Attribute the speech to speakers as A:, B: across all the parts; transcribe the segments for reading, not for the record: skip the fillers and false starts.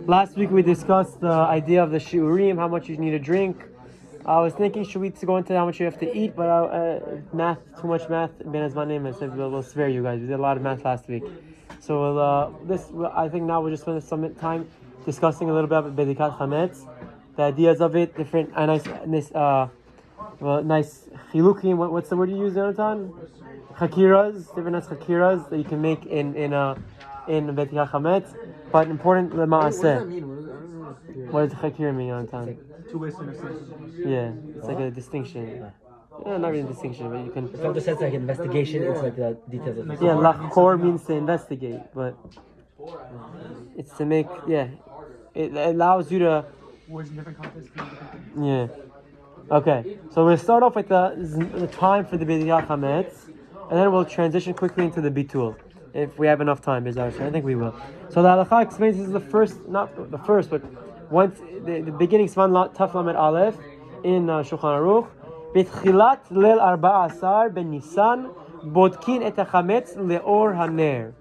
A: Last week we discussed the idea of the shiurim, how much you need to drink. I was thinking, should we go into how much you have to eat? But too much math. Ben Azmanim, I said we'll spare you guys. We did a lot of math last week, so I think now we'll just spend some time discussing a little bit about Bedikat Chametz, the ideas of it, different nice chilukim. What's the word you use, Jonathan? Chakiras, different nice chakiras that you can make in Bedikat Chametz. But important lemaaseh. What does chakir mean, Jonathan?
B: Two ways to understand.
A: Yeah, it's like a distinction. Yeah, not really a distinction, but you can.
C: From the sense like investigation, it's like the details of it.
A: Yeah, lachkor means to investigate, but it's to make. Yeah, it allows you to.
B: Words in different contexts.
A: Yeah. Okay, so we'll start off with the time for the Bedikat Chametz, and then we'll transition quickly into the bitul, if we have enough time. I think we will. So the halacha explains this is the first, not the first, but once the beginning Svan Taf Lamed Aleph in Shulchan Aruch. Betchilat leil 14 ben Nisan bodkin et hachametz leor haner.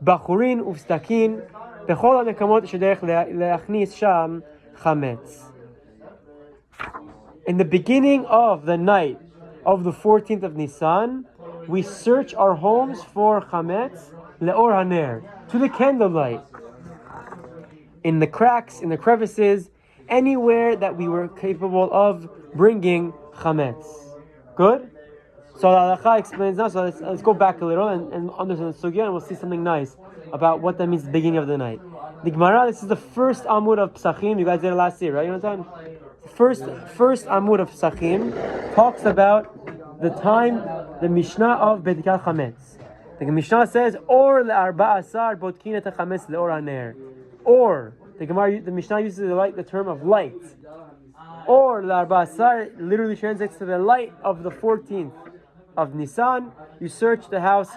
A: Bachurin ufstakin bechol hamekamot shederech leachnis sham chametz. In the beginning of the night of the 14th of Nisan, we search our homes for chametz leor haner, to the candlelight, in the cracks, in the crevices, anywhere that we were capable of bringing chametz. Good? So the halacha explains now, so let's go back a little and understand the sugya, and we'll see something nice about what that means at the beginning of the night. The Gemara, this is the first amud of Pesachim. You guys did it last year, right? You know what I'm saying? First amud of Pesachim talks about the time, the Mishnah of Bedikat Chametz. The Mishnah says, or le-14 bodkin et hachametz leor haner. Or, the Mishnah uses the term of light. Or le-14 literally translates to the light of the 14th of Nisan. You search the house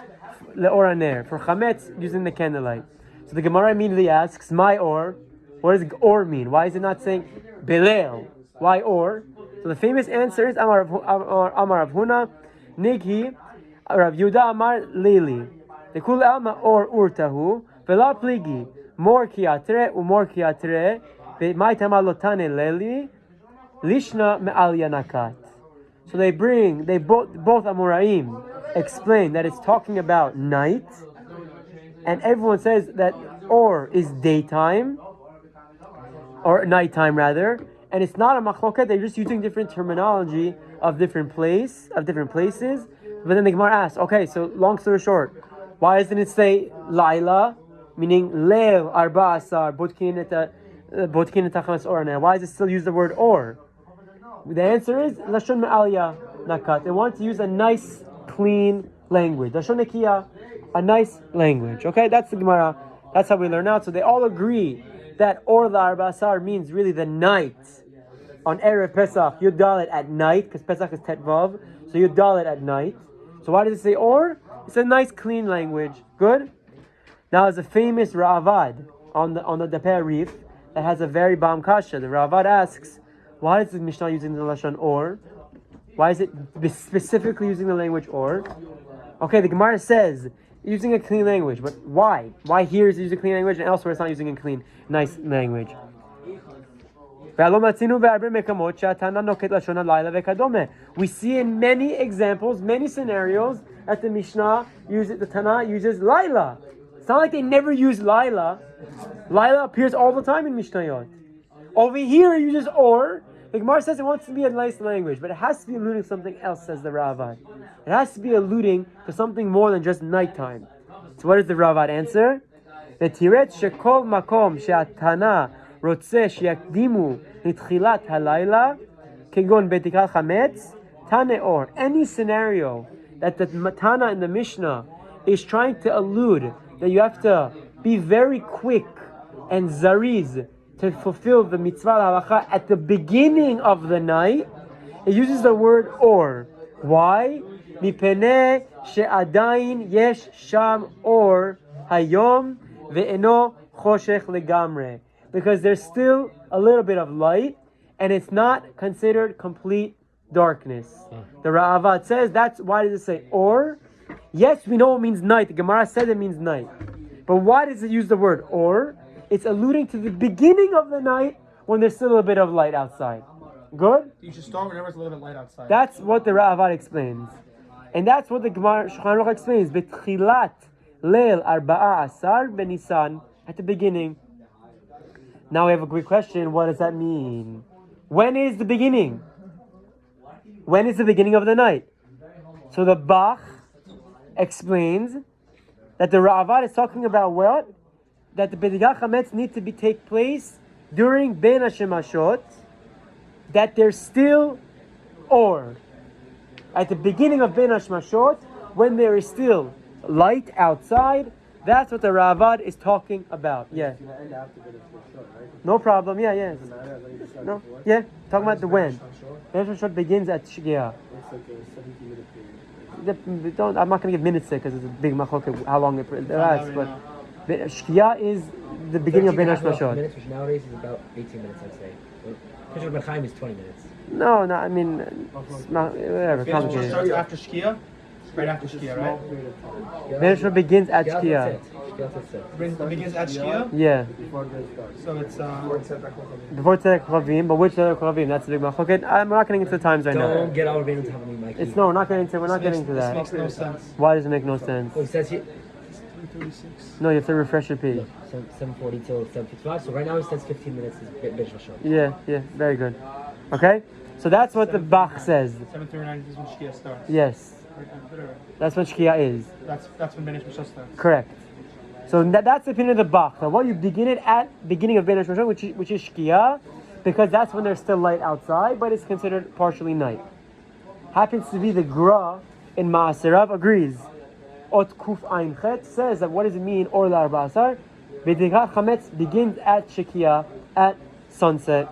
A: leor haner, for chametz using the candlelight. So the Gemara immediately asks, my or? What does or mean? Why is it not saying belel? Why or? So the famous answer is Amar Rav Huna, Nighi, Rav Yuda Amar Lili. The kul alma or urtahu, vela pligi, mor kiatre umor kiatre, ve'maitama lotane leli, lishna me'al yanakat. So they both Amoraim explain that it's talking about night, and everyone says that or is daytime, or nighttime rather. And it's not a machloket, they're just using different terminology of different places. But then the Gemara asks, okay, so long story short, why doesn't it say Laila, meaning Leil 14, Bodkin et hachametz or haner? Why does it still use the word or? The answer is Lashon me'alya nakat. They want to use a nice, clean language. Lashon nekiya, a nice language. Okay, that's the Gemara. That's how we learn out. So they all agree that or the 14 means really the night on Erev Pesach. Yud Dalet at night, because Pesach is Tet Vav, so Yud Dalet at night. So why does it say or? It's a nice clean language. Good? Now there's a famous Ra'avad on the Dapeh Reef that has a very Bam Kasha. The Ra'avad asks, why is the Mishnah using the Lashon or? Why is it specifically using the language or? Okay, the Gemara says using a clean language, but why? Why here is it using a clean language and elsewhere it's not using a clean, nice language? We see in many examples, many scenarios that the Mishnah the Tana uses Laila. It's not like they never use Laila. Laila appears all the time in Mishnayot. Over here it uses or. The Gemara says it wants to be a nice language, but it has to be alluding to something else, says the Ravad. It has to be alluding to something more than just nighttime. So what does the Ravad answer? V'tiret shekol makom she'atana rotzeh she'yakdimu nitchilat halayla kegon bedikat chametz tane or. Any scenario that the Tana in the Mishnah is trying to allude that you have to be very quick and zariz to fulfill the mitzvah halacha at the beginning of the night, it uses the word or. Why? Mipene she'adayin yesh sham or hayom ve'eno choshech legamre. Because there's still a little bit of light, and it's not considered complete darkness. The Ra'avad says that's why does it say or? Yes, we know it means night. The Gemara said it means night. But why does it use the word or? it's alluding to the beginning of the night when there's still a bit of light outside. Good?
B: You should start whenever it's a little bit light outside.
A: That's what the Ra'avad explains. And that's what the Gemara Shulchan Aruch explains. Betchilat leil arba'a asar benisan, at the beginning. Now we have a great question. What does that mean? When is the beginning? When is the beginning of the night? So the Bach explains that the Ra'avad is talking about what? That the Bedikat Chametz need to take place during Ben Hashemashot, that there's still or. At the beginning of Ben Hashemashot, when there is still light outside, that's what the Ra'avad is talking about. Yeah. No problem. Yeah, yes. No. Yeah. Talking about the when. Ben Hashemashot begins at Shkia. I'm not going to give minutes there because it's a big machloket how long it lasts. But Shkia is the beginning of Ben Hashemashot.
C: Minutes, which nowadays is about 18 minutes, I'd say. Pesach Sugya is 20 minutes.
A: No, I mean, it's not, whatever, complicated.
B: Start after Shkia? Right after Shkia, right?
A: Ben Hashemashot begins at Shkia.
B: It begins at Shkia?
A: Yeah.
B: So it's
A: Before Tzedek Chavim, but which Tzedek Chavim? That's the big machloket. I'm not getting into the times right now.
C: Don't get all of it into having me, Mikey.
A: It's no, we're not getting into
B: This
A: that.
B: makes no sense.
A: Why does it make no sense?
C: Well, it says here,
B: 3:36.
A: No, you have to refresh your page.
C: 7:40 till 7:55. So right now it says 15 minutes is Pesach Sugya.
A: Yeah, very good. Okay, so that's what the Bach says.
B: 7:39 is when Shkia starts.
A: Yes, that's what Shkia is.
B: That's when Ben Hashemashot starts.
A: Correct. So that's the opinion of the Bach. Now, what you begin it at beginning of Ben Hashemashot, which is Shkia, because that's when there's still light outside, but it's considered partially night. Happens to be the Gra in Ma'aserav agrees. Ot Kuf Ein Chet says that what does it mean? Or la Arba Asar, Bedikat Chametz begins at Shkia at sunset.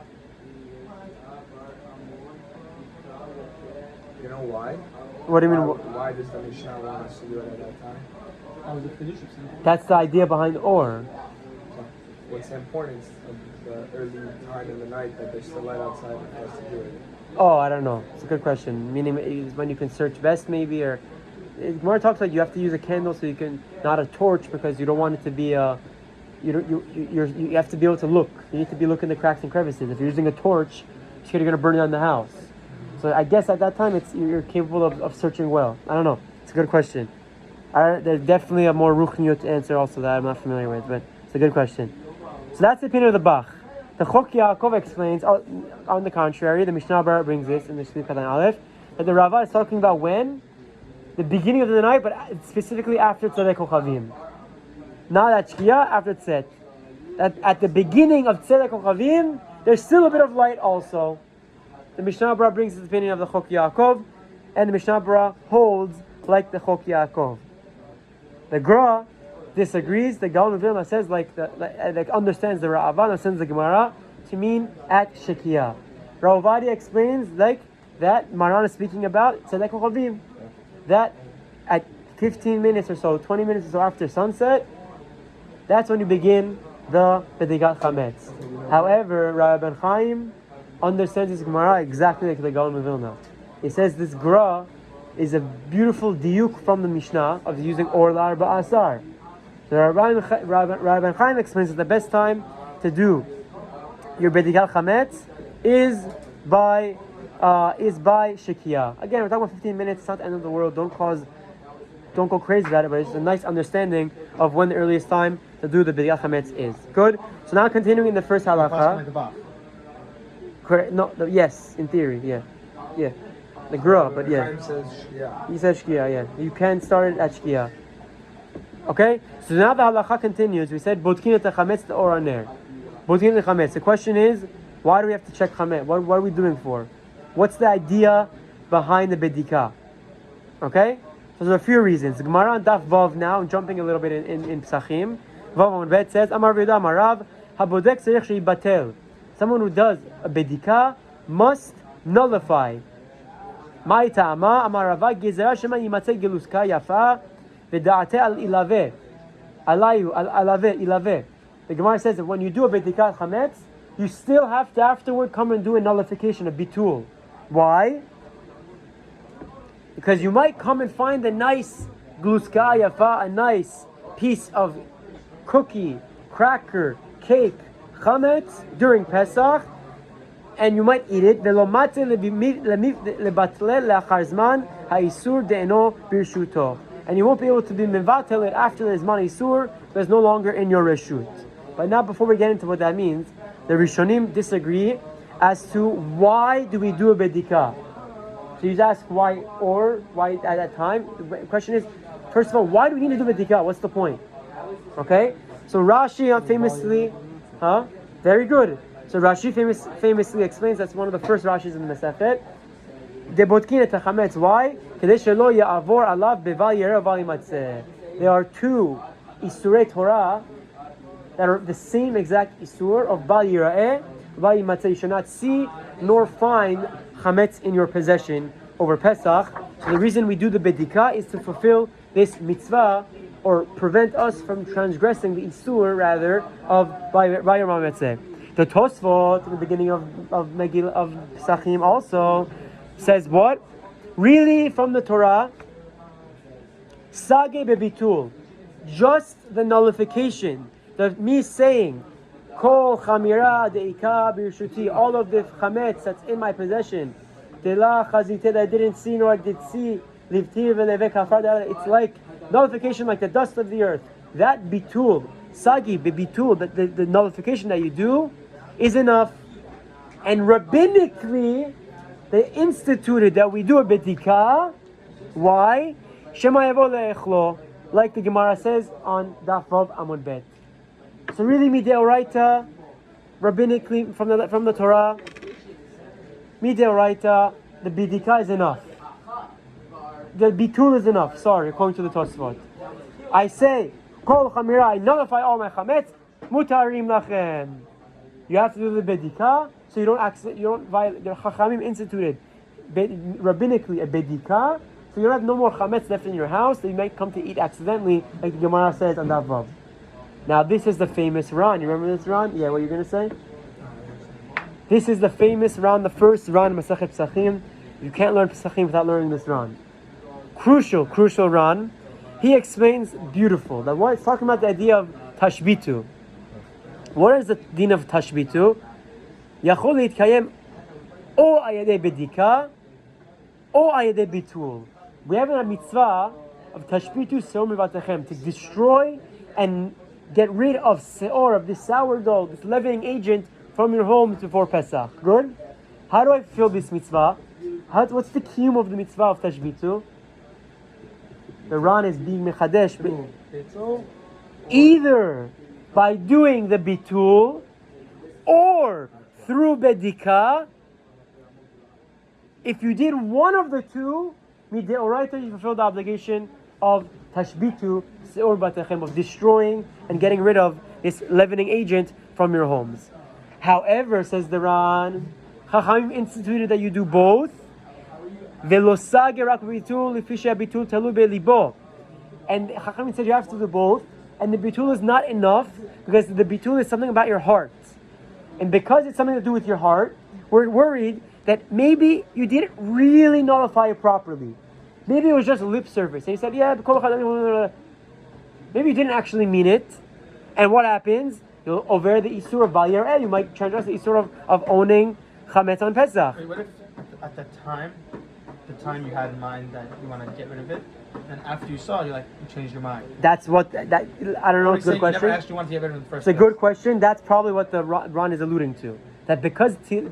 D: You know why?
A: What do you mean?
D: Why does the Mishnah want us to do it at that time?
B: That was the Kiddush of Simcha.
A: That's the idea behind or.
D: What's the importance of the early time in the night that there's still light outside for us to do it?
A: Oh, I don't know. It's a good question. Meaning is when you can search best, maybe, or Gemara talks about you have to use a candle so you can, not a torch, because you don't want it to be a. You have to be able to look. You need to be looking the cracks and crevices. If you're using a torch, you're going to burn down the house. So I guess at that time you're capable of searching well. I don't know. It's a good question. There's definitely a more ruchniut answer also that I'm not familiar with, but it's a good question. So that's the opinion of the Bach. The Chok Yaakov explains, on the contrary, the Mishnah Berurah brings this in the Shliach Katan Aleph, that the Rava is talking about when? The beginning of the night, but specifically after Tzedek Chavim. Not at Shkia, after Tzet. At the beginning of Tzedek Chavim, there's still a bit of light also. The Mishnah Berurah brings the opinion of the Chok Yaakov, and the Mishnah Berurah holds like the Chok Yaakov. The Gra disagrees. The Gaon of Vilna says like understands the Ra'avad, understands the Gemara to mean at Shekia. Rav Ovadia explains like that Maran is speaking about Tzedek Chavim, that at 15 minutes or so, 20 minutes or so after sunset, that's when you begin the Bedikat Chametz. However, Rabbi Ben Chaim understands this Gemara exactly like the Gaon of Vilna. He says this Gra is a beautiful diuk from the Mishnah of using Or L'Arba Asar. So Rabbi Ben Chaim explains that the best time to do your Bedikat Chametz is by Shekia. Again, we're talking about 15 minutes. It's not the end of the world. Don't go crazy about it, but it's a nice understanding of when the earliest time to do the Bedikat Chametz is. Good. So now continuing in the first halacha. Correct. No. Yes, in theory. Yeah. The Gra, but yeah. He says Shkia. Yeah. You can start it at Shkia. Okay. So now the halacha continues. We said Bodkin et Chametz or Aner. Bodkin et Chametz. The question is, why do we have to check Chametz? What are we doing for? What's the idea behind the bedika? Okay? So there's a few reasons. Gemara on Daf Vav now, I'm jumping a little bit in Pesachim. Vav on Bet says, Amar Veda Amarav, Habodek Serich Sheibatel. Someone who does a bedika must nullify. Mai Ta'ama, Amar Rava, Gezerah Shema Yimatzeh Geluska Yafa, Veda'ate al Ilave. Alayu, al Alave, Ilave. The Gemara says that when you do a bedikat chametz, you still have to afterward come and do a nullification, a bitul. Why? Because you might come and find a nice gluska yafa, a nice piece of cookie, cracker, cake, chametz, during Pesach, and you might eat it. ולא מצא לבטל לאחר זמן האיסור דאינו ברשותו. And you won't be able to be mevatel it after the zman isur, but it's no longer in your reshut. But now, before we get into what that means, the rishonim disagree as to why do we do a bedika. So you ask why at that time. The question is, first of all, why do we need to do bedika? What's the point? Okay? So Rashi famously, very good. So Rashi famously explains, that's one of the first Rashis in the Masechet. Debotkin et chametz. Why? Kedei shelo ya'avor alav beval yireh val yimatzeh. There are two isurei Torah that are the same exact isur of bal yireh val yimatzeh. You should not see nor find chametz in your possession over Pesach. So the reason we do the bedika is to fulfill this mitzvah, or prevent us from transgressing the isur, rather, of bal yireh val yimatzeh. The Tosfot, at the beginning of Pesachim, also says what? Really, from the Torah, Sage bebitul, just the nullification, me saying, Kol chamira deika birshuti, all of the chametz that's in my possession, Dela chazite that I didn't see nor I did see, livtir velevek hafar, it's like nullification, like the dust of the earth. That bitul, Sagi bebitul, the nullification that you do, is enough. And rabbinically, they instituted that we do a bedika. Why? Shema yavo le'echlo, like the Gemara says on Daf Vav Amud Bet. So really, mideoraita, rabbinically from the Torah, mideoraita, the bedika is enough. The bitul is enough. Sorry, according to the Tosfot. I say, kol chamira, I nullify all my chametz, mutarim lachem. You have to do the bedika, so you don't violate. The Chachamim instituted rabbinically a bedika, so you don't have no more chametz left in your house that you might come to eat accidentally, like the Gemara says on that Vav. Now this is the famous Ran. You remember this Ran? Yeah, what are you going to say? This is the famous Ran, the first Ran in Masechet Pesachim. You can't learn Pesachim without learning this Ran. Crucial Ran. He explains beautiful. That what it's talking about the idea of tashbitu. What is the din of tashbitu? Yachol yitkayem o ayadei bedika o ayadei bitul. We have a mitzvah of tashbitu seor mivatechem, to destroy and get rid of seor, of this sourdough, this leavening agent from your home before Pesach. Good? How do I fulfill this mitzvah? What's the kiyum of the mitzvah of tashbitu? The Ran is being mechadesh. Either by doing the bitul, or through bedika. If you did one of the two, mideoraita, you fulfill the obligation of tashbitu seor batechem, of destroying and getting rid of this leavening agent from your homes. However, says the Ran, Chachamim instituted that you do both. Velosage rak bitul lifisha bitul talu belibo, and Chachamim said you have to do both. And the bitul is not enough, because the bitul is something about your heart. And because it's something to do with your heart, we're worried that maybe you didn't really nullify it properly. Maybe it was just lip service. And you said, yeah, maybe you didn't actually mean it. And what happens? You'll over the isur of bal yireh. You might transgress the isur of owning chametz on Pesach.
B: Wait, what if at the time you had in mind that you want to get rid of it, and after you saw it, you changed your mind?
A: That's what I don't know. It's a good question.
B: You never actually wanted to get rid of it in the first
A: place. It's a good question. That's probably what the Ran is alluding to. That because because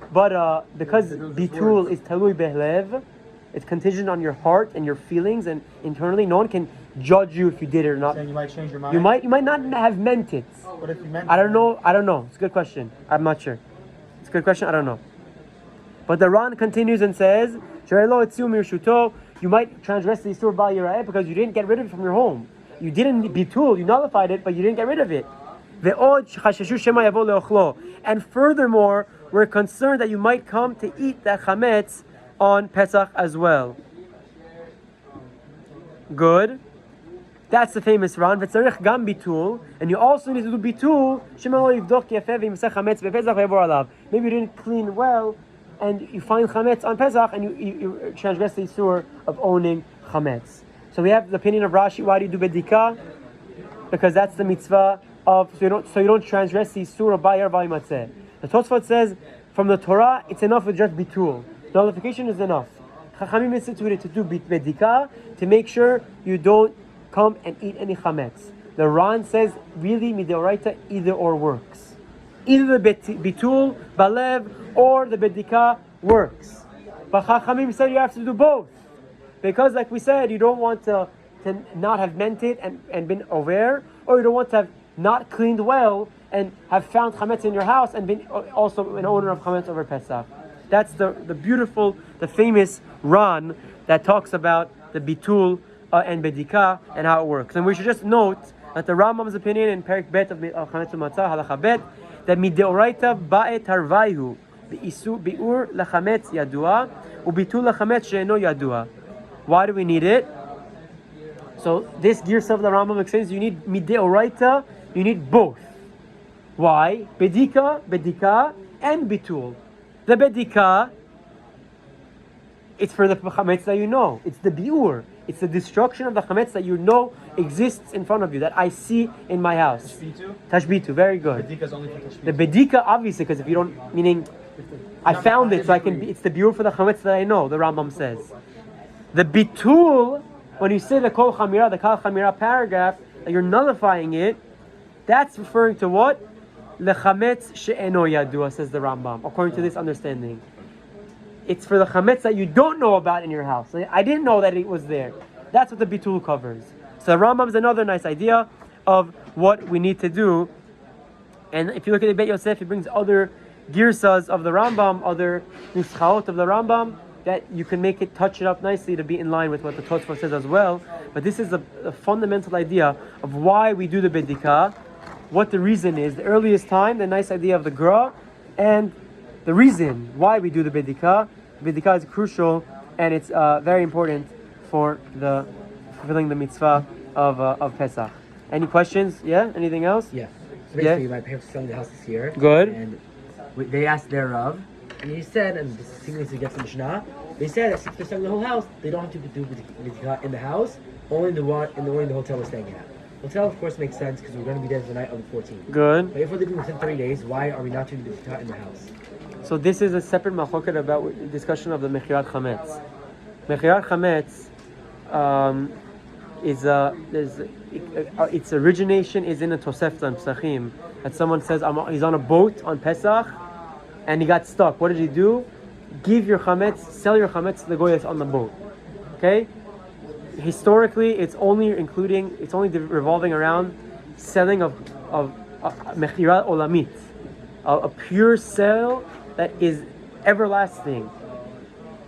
A: bitul is talui behlev, it's contingent on your heart and your feelings, and internally, no one can judge you if you did it or not.
B: Saying you might change your mind.
A: You might not have meant it.
B: What if you meant it?
A: I don't know. It's a good question. I'm not sure. It's a good question. I don't know. But the Ran continues and says, you might transgress the isur bal yireh because you didn't get rid of it from your home. You didn't bitul, you nullified it, but you didn't get rid of it. And furthermore, we're concerned that you might come to eat the chametz on Pesach as well. Good. That's the famous Ran. V'tzarich gam bitul, and you also need to do bitul. Maybe you didn't clean well, and you find chametz on Pesach, and you transgress the isur of owning chametz. So we have the opinion of Rashi. Why do you do bedika? Because that's the mitzvah of so you don't transgress the surah bayar vaymatzeh. The Tosfot says from the Torah it's enough with just bitul. Nullification is enough. Chachamim instituted to do bedika to make sure you don't come and eat any chametz. The Ran says really midoraita either or works. Either the bitul balev or the bedika works. But Chachamim said you have to do both because, like we said, you don't want to not have meant it and been aware, or you don't want to have not cleaned well and have found chametz in your house and been also an owner of chametz over Pesach. That's the beautiful, the famous Ran that talks about the bitul and bedika and how it works. And we should just note that the Rambam's opinion in Perik Bet of Chametz U'Matzah, Halacha Bet, that mideoraita ba'e tarvayu bi'ur lachametz yadua ubitul lachametz she'eno yadua. Why do we need it? So this Girsa of the Rambam explains you need mideoraita, you need both. Why? Bedika, and bitul. The bedika, it's for the chametz that you know. It's the biur. It's the destruction of the chametz that you know exists in front of you, that I see in my house. Tashbitu, very good.
B: Bedika is only for tashbitu.
A: The bedika, obviously, because if you don't, meaning, I found it, so I can. It's the biur for the chametz that I know. The Rambam says. The bitul, when you say the kol chamira, the kal chamira paragraph, that you're nullifying it, that's referring to what? Lechametz she'eno yadua, says the Rambam, according to this understanding. It's for the chametz that you don't know about in your house. I didn't know that it was there. That's what the bitul covers. So the Rambam is another nice idea of what we need to do. And if you look at the Bet Yosef, he brings other girsas of the Rambam, other nuschaot of the Rambam, that you can make it, touch it up nicely to be in line with what the Tosfot says as well. But this is a fundamental idea of why we do the bedika, what the reason is, the earliest time, the nice idea of the Gra, and the reason why we do the bedika. Bedika is crucial, and it's very important for the fulfilling the mitzvah of Pesach. Any questions? Yeah? Anything else?
C: Yeah. So basically, my parents were selling the house this year.
A: Good.
C: And they asked their Rav, and he said, and this seems to get some Mishnah, they said that since they're selling the whole house, they don't have to do bedika in the house, only in the hotel we're staying at. Hotel, of course, makes sense because we're going to be there the night of the 14th. Good. But if we're leaving within 30 days, why are we not doing the bedika in the house?
A: So this is a separate machloket about discussion of the mechirat chametz. Mechirat chametz its origination is in a Tosefta and Pesachim. That someone says he's on a boat on Pesach and he got stuck. What did he do? Give your chametz, sell your chametz to the goy that's on the boat. Okay. Historically, it's only revolving around selling of mechirat olamit, a pure sale that is everlasting.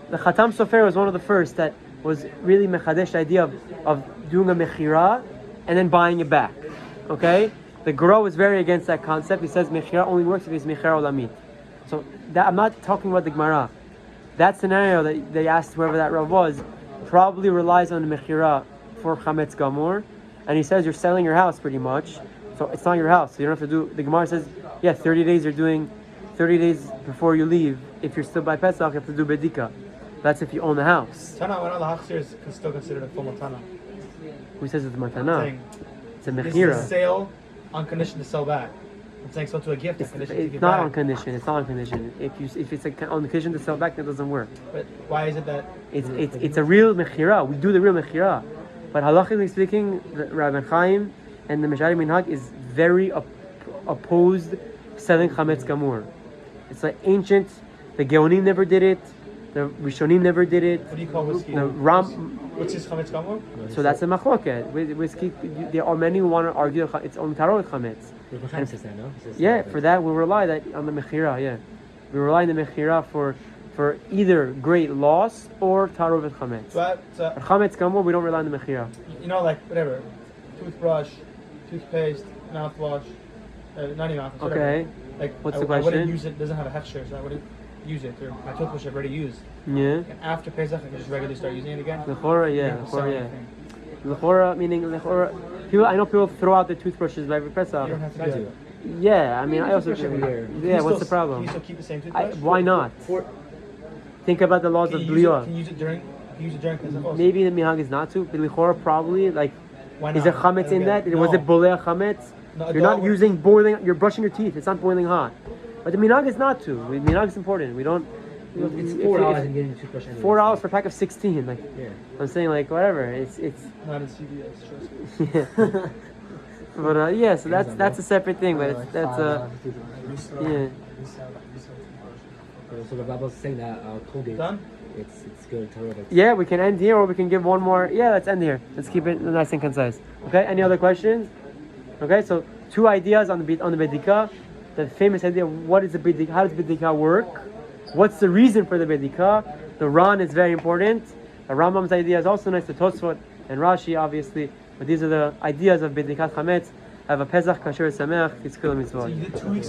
A: The Khatam Sofer was one of the first that was really mechadesh the idea of doing a mechira and then buying it back. Okay, the Gra was very against that concept. He says mechira only works if it's mechira olamit. So I'm not talking about the Gemara. That scenario that they asked whoever that Rav was probably relies on the mechira for chametz gamur, and he says you're selling your house pretty much, so it's not your house. So you don't have to do. The Gemara says 30 days. You're doing 30 days before you leave. If you're still by Pesach, you have to do bedika. That's if you own the house.
B: Tana, one of the Hachshir is still considered a full matana.
A: Who says it's a matana? It's a
B: This
A: mechira.
B: is a sale on condition to sell back. I'm saying so to a gift on condition to
A: It's
B: give
A: not
B: back.
A: on condition. It's not on condition. If it's on condition to sell back, that doesn't work.
B: But why is it that?
A: It's a real mechira. We do the real mechira. But halachically speaking, the Rabbi Chaim and the Meshari Minhag is very opposed selling chametz gamur. It's like ancient. The Geonim never did it. The rishonim never did it.
B: What do you call whiskey? What's his chametz gamur?
A: So that's a machloket. Whiskey. There are many who want to argue it's only taro with chametz.
C: Says that, no?
A: Yeah, for that we rely on the mechira. Yeah, we rely on the mechira for either great loss or taro with chametz.
B: But
A: Chametz gamur, we don't rely on the mechira.
B: you know, like whatever, toothbrush, toothpaste, mouthwash, not even mouthwash.
A: Okay.
B: Whatever. Like
A: What's the
B: I
A: question?
B: wouldn't use it. Doesn't have a hechsher, so I wouldn't use it. Or my toothbrush I've already used.
A: Yeah.
B: And after Pesach, I can just regularly start using it again.
A: Lechora, yeah.
B: You don't sell
A: Lechora, yeah.
B: anything.
A: Lechora meaning lechora. I know people throw out their toothbrushes by
B: You
A: Pesach.
B: don't have to do it.
A: Yeah, I mean, I also.
C: Toothbrush every year.
A: Yeah, what's the problem?
B: Can you still keep the same toothbrush?
A: Why not? Think about the laws of
B: Can you
A: bliyah.
B: use it during Pesach also?
A: Maybe the minhag is not to, but lechora probably like.
B: Why
A: Is
B: not?
A: there chametz in that? Was it boleh chametz?
B: No,
A: You're not using boiling. You're brushing your teeth. It's not boiling hot. But the minhag is not to. Minhag is important. We don't.
C: It's $4 and getting a toothbrush anyway.
A: $4 for a pack of 16. Like
C: Yeah.
A: I'm saying, like whatever. It's.
B: Not in CVS, trust me.
A: Yeah. But yeah, so that's a separate thing. But it's, that's yeah.
C: So the Bible's saying that Colgate.
B: Done?
C: It's good. Torah.
A: Yeah, we can end here, or we can give one more. Yeah, let's end here. Let's keep it nice and concise. Okay. Any other questions? Okay. So 2 ideas on the bedika. The famous idea: what is the bedika? How does bedika work? What's the reason for the bedika? The Ran is very important. The Rambam's idea is also nice. The Tosfot and Rashi, obviously. But these are the ideas of Bedikat Chametz. Have a Pesach Kasher Sameach. Titzkil
B: So
A: Mitzvot.
B: you did 2 weeks.